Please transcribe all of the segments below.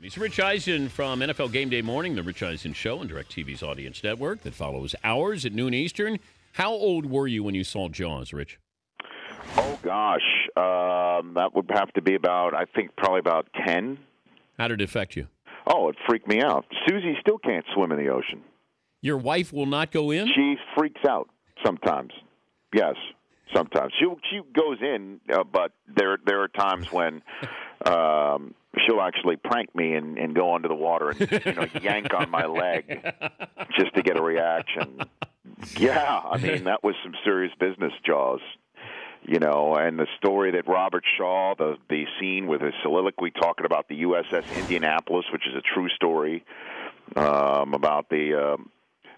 He's Rich Eisen from NFL Game Day Morning, the Rich Eisen Show on DirecTV's audience network that follows ours at noon Eastern. How old were you when you saw Jaws, Rich? Oh, gosh. That would have to be probably about 10. How did it affect you? Oh, it freaked me out. Susie still can't swim in the ocean. Your wife will not go in? She freaks out sometimes. Yes, sometimes. She goes in, but there are times when she'll actually prank me and go under the water and yank on my leg just to get a reaction. Yeah, I mean, that was some serious business, Jaws. And the story that Robert Shaw, the scene with his soliloquy talking about the USS Indianapolis, which is a true story, about the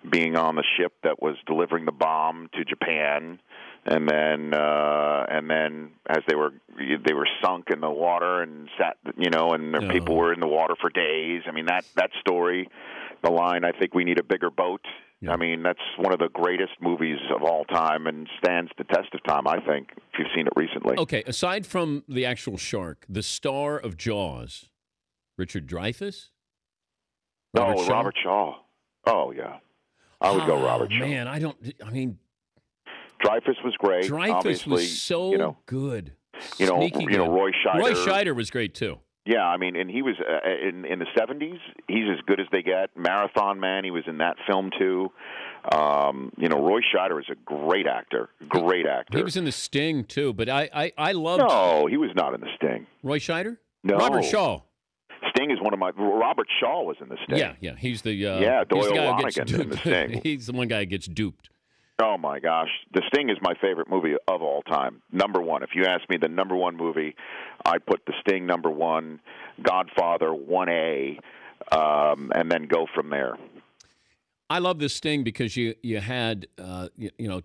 being on the ship that was delivering the bomb to Japan, and then as they were sunk in the water and sat, and their people were in the water for days. I mean, that story, the line, I think we need a bigger boat. Yeah. I mean, that's one of the greatest movies of all time and stands the test of time, I think, if you've seen it recently. Okay, aside from the actual shark, the star of Jaws, Richard Dreyfuss? Robert Shaw. Oh, yeah. I would go Robert Shaw. Man, Dreyfuss was great. Dreyfuss was so good. Sneaky good. Roy Scheider. Roy Scheider was great, too. Yeah, I mean, and he was in the 70s. He's as good as they get. Marathon Man, he was in that film too. Roy Scheider is a great actor. Great actor. He was in The Sting too, but I loved. No, he was not in The Sting. Roy Scheider? No. Robert Shaw. Sting is one of my. Robert Shaw was in The Sting. Yeah. He's the Doyle Lonigan in The Sting. He's the one guy who gets duped. Oh, my gosh. The Sting is my favorite movie of all time. Number one. If you ask me the number one movie, I'd put The Sting number one, Godfather 1A, and then go from there. I love The Sting because you had,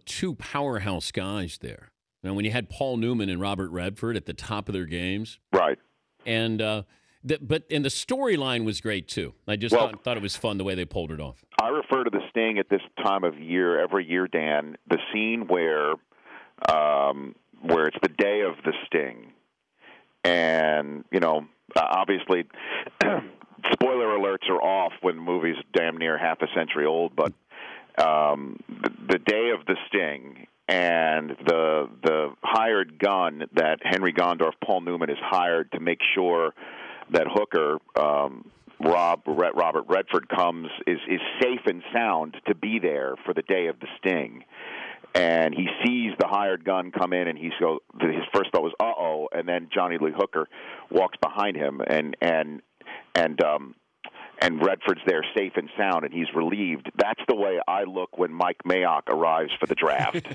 two powerhouse guys there. And when you had Paul Newman and Robert Redford at the top of their games. Right. And the storyline was great, too. I just thought it was fun the way they pulled it off. I refer to The Sting at this time of year, every year, Dan, the scene where it's the day of the Sting. And, obviously, spoiler alerts are off when the movie's damn near half a century old, but the day of the Sting and the hired gun that Henry Gondorff, Paul Newman, is hired to make sure that Hooker, Robert Redford, is safe and sound to be there for the day of the Sting. And he sees the hired gun come in, and his first thought was, uh-oh, and then Johnny Lee Hooker walks behind him, and Redford's there safe and sound, and he's relieved. That's the way I look when Mike Mayock arrives for the draft.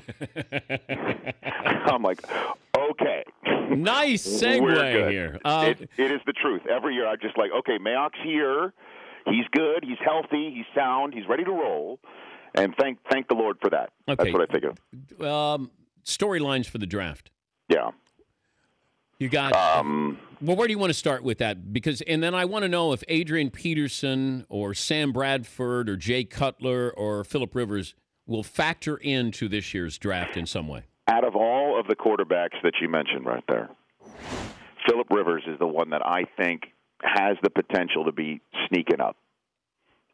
I'm like, okay. Nice segue here. It is the truth. Every year I'm just like, okay, Mayock's here. He's good. He's healthy. He's sound. He's ready to roll. And thank the Lord for that. Okay. That's what I think of. Storylines for the draft. Yeah. You got where do you want to start with that? And then I want to know if Adrian Peterson or Sam Bradford or Jay Cutler or Phillip Rivers will factor into this year's draft in some way. Out of all of the quarterbacks that you mentioned right there, Phillip Rivers is the one that I think has the potential to be sneaking up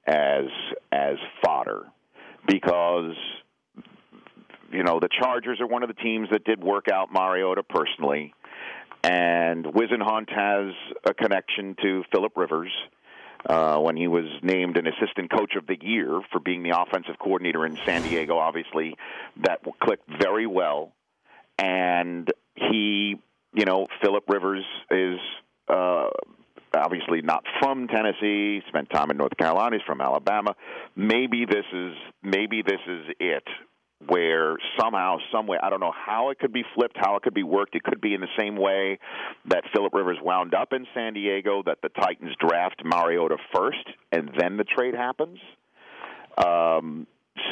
as fodder, because the Chargers are one of the teams that did work out Mariota personally. And Wisenhunt has a connection to Phillip Rivers when he was named an assistant coach of the year for being the offensive coordinator in San Diego. Obviously, that clicked very well. And Phillip Rivers is obviously not from Tennessee, spent time in North Carolina, he's from Alabama. Maybe this is it, where somehow, some way, I don't know how it could be flipped, how it could be worked. It could be in the same way that Phillip Rivers wound up in San Diego, that the Titans draft Mariota first, and then the trade happens.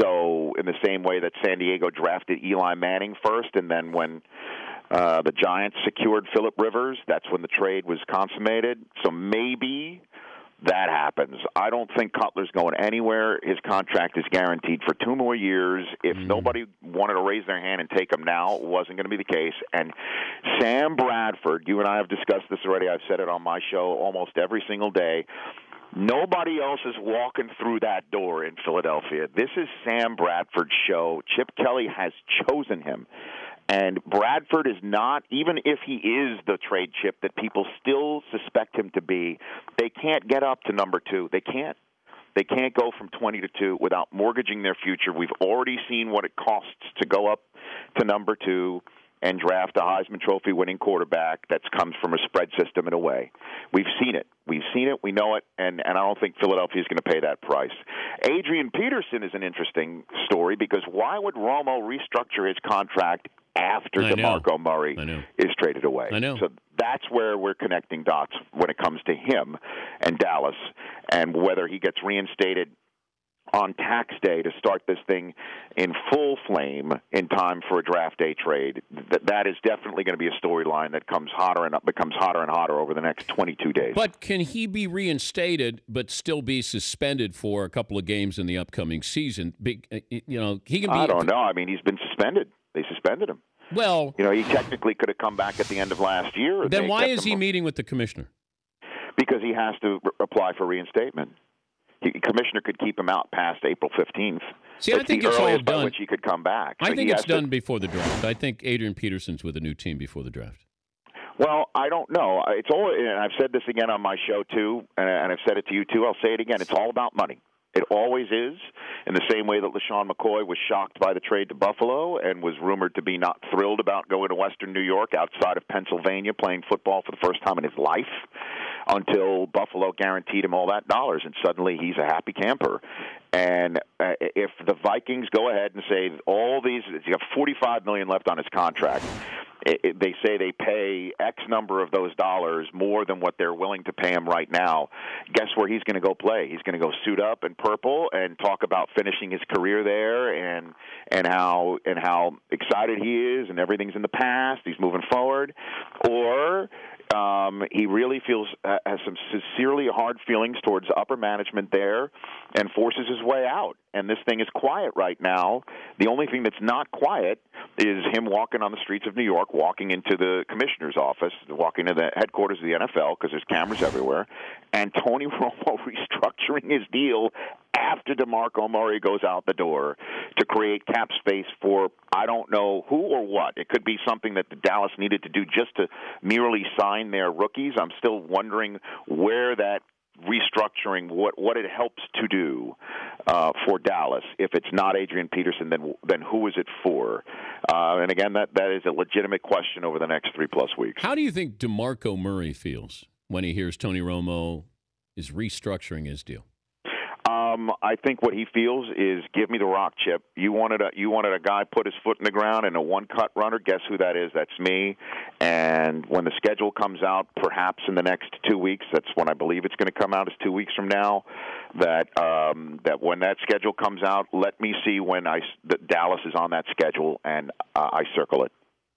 So in the same way that San Diego drafted Eli Manning first, and then when the Giants secured Phillip Rivers, that's when the trade was consummated. So maybe that happens. I don't think Cutler's going anywhere. His contract is guaranteed for 2 more years. If nobody wanted to raise their hand and take him now, it wasn't going to be the case. And Sam Bradford, you and I have discussed this already. I've said it on my show almost every single day. Nobody else is walking through that door in Philadelphia. This is Sam Bradford's show. Chip Kelly has chosen him. And Bradford is not, even if he is the trade chip that people still suspect him to be, they can't get up to number 2. They can't. They can't go from 20 to 2 without mortgaging their future. We've already seen what it costs to go up to number 2 and draft a Heisman Trophy winning quarterback that comes from a spread system in a way. We've seen it. We've seen it. We know it. And I don't think Philadelphia is going to pay that price. Adrian Peterson is an interesting story because why would Romo restructure his contract after DeMarco Murray is traded away? I know. So that's where we're connecting dots when it comes to him and Dallas and whether he gets reinstated on tax day to start this thing in full flame in time for a draft day trade. That is definitely going to be a storyline that becomes hotter and hotter over the next 22 days. But can he be reinstated but still be suspended for a couple of games in the upcoming season? He can be. I don't know. I mean, he's been suspended. They suspended him. Well, he technically could have come back at the end of last year. Then why is he meeting with the commissioner? Because he has to apply for reinstatement. The commissioner could keep him out past April 15th. See, I think it's all done. By which he could come back. I think it's done before the draft. I think Adrian Peterson's with a new team before the draft. Well, I don't know. It's all, and I've said this again on my show too, and I've said it to you too. I'll say it again. It's all about money. It always is, in the same way that LaShawn McCoy was shocked by the trade to Buffalo and was rumored to be not thrilled about going to Western New York outside of Pennsylvania playing football for the first time in his life until Buffalo guaranteed him all that dollars, and suddenly he's a happy camper. And if the Vikings go ahead and say all these, you have $45 million left on his contract, they say they pay X number of those dollars more than what they're willing to pay him right now. Guess where he's going to go play? He's going to go suit up in purple and talk about finishing his career there and how excited he is and everything's in the past. He's moving forward, or he really has some sincerely hard feelings towards upper management there and forces his way out. And this thing is quiet right now. The only thing that's not quiet is him walking on the streets of New York, walking into the commissioner's office, walking to the headquarters of the NFL because there's cameras everywhere, and Tony Romo restructuring his deal after DeMarco Murray goes out the door to create cap space for I don't know who or what. It could be something that the Dallas needed to do just to merely sign their rookies. I'm still wondering where that restructuring, what it helps to do for Dallas. If it's not Adrian Peterson, then who is it for? And again, that is a legitimate question over the next 3+ weeks. How do you think DeMarco Murray feels when he hears Tony Romo is restructuring his deal? I think what he feels is, give me the rock, Chip. You wanted a guy put his foot in the ground and a one-cut runner. Guess who that is? That's me. And when the schedule comes out, perhaps in the next 2 weeks, that's when I believe it's going to come out, is 2 weeks from now, that when that schedule comes out, let me see when that Dallas is on that schedule, and I circle it.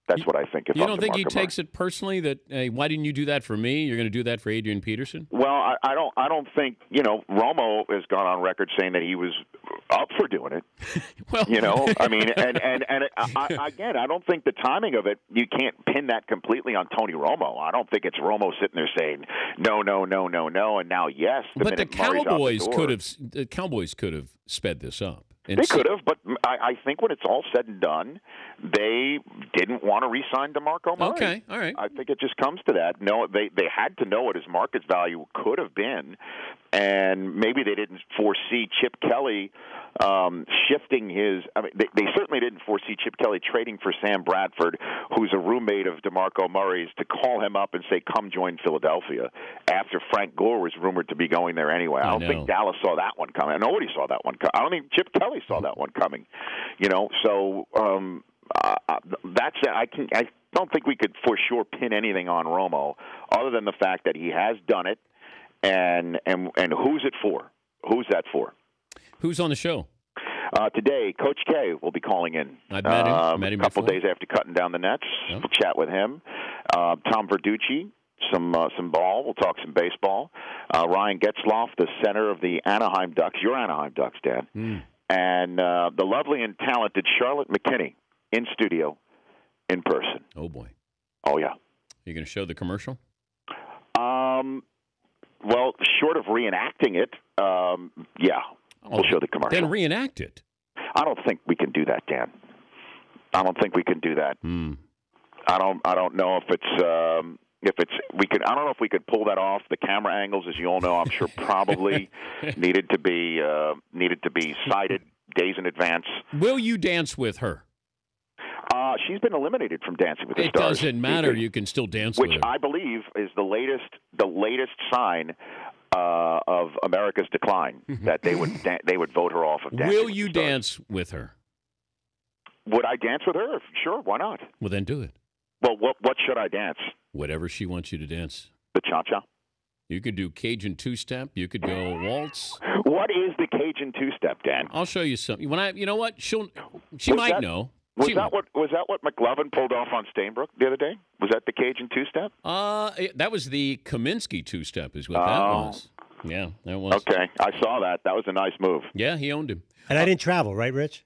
That's what I think. You don't think he takes it personally that, hey, why didn't you do that for me? You're going to do that for Adrian Peterson? Well, I don't think, Romo has gone on record saying that he was up for doing it. Well, I mean, again, I don't think the timing of it, you can't pin that completely on Tony Romo. I don't think it's Romo sitting there saying no, and now yes. But the Cowboys could have sped this up. They could have, but I think when it's all said and done, they didn't want to re-sign DeMarco Murray. Okay, all right. I think it just comes to that. No, they had to know what his market value could have been, and maybe they didn't foresee Chip Kelly shifting his. I mean, they certainly didn't foresee Chip Kelly trading for Sam Bradford, who's a roommate of DeMarco Murray's, to call him up and say, "Come join Philadelphia." After Frank Gore was rumored to be going there anyway, I don't think Dallas saw that one coming. Nobody saw that one coming. I don't think Chip Kelly saw that one coming. So that's it. I don't think we could for sure pin anything on Romo, other than the fact that he has done it, and who's it for? Who's that for? Who's on the show? Today, Coach K will be calling in. I've met him a couple days after cutting down the nets. Yeah. We'll chat with him. Tom Verducci some ball. We'll talk some baseball. Ryan Getzloff, the center of the Anaheim Ducks, your Anaheim Ducks, Dan, and the lovely and talented Charlotte McKinney in studio, in person. Oh boy! Oh yeah. You going to show the commercial? Well, short of reenacting it, yeah, we'll show the commercial. Then reenact it. I don't think we can do that, Dan. I don't think we can do that. I don't know if it's we could. I don't know if we could pull that off. The camera angles, as you all know, I'm sure probably needed to be sighted days in advance. Will you dance with her? She's been eliminated from Dancing with the Stars. Stars. It doesn't matter. You can still dance with her. Which I believe is the latest sign of America's decline, that they would vote her off of Dancing. Will you dance with her? Would I dance with her? Sure, why not? Well, then do it. Well, what should I dance? Whatever she wants you to dance. The cha-cha? You could do Cajun two-step. You could go waltz. What is the Cajun two-step, Dan? I'll show you something. You know what? She might know. Was that what McLovin pulled off on Stainbrook the other day? Was that the Cajun two-step? That was the Kaminsky two-step is what that was. Yeah, that was. Okay, I saw that. That was a nice move. Yeah, he owned him. And I didn't travel, right, Rich?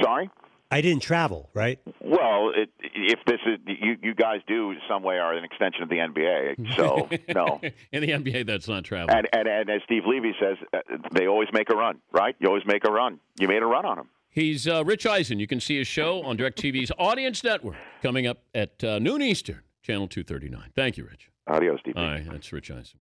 Sorry? I didn't travel, right? Well, if this is you guys do some way are an extension of the NBA, so no. In the NBA, that's not travel. And as Steve Levy says, they always make a run, right? You always make a run. You made a run on him. He's Rich Eisen. You can see his show on DirecTV's Audience Network coming up at noon Eastern, channel 239. Thank you, Rich. Adios, Steve. All right, that's Rich Eisen.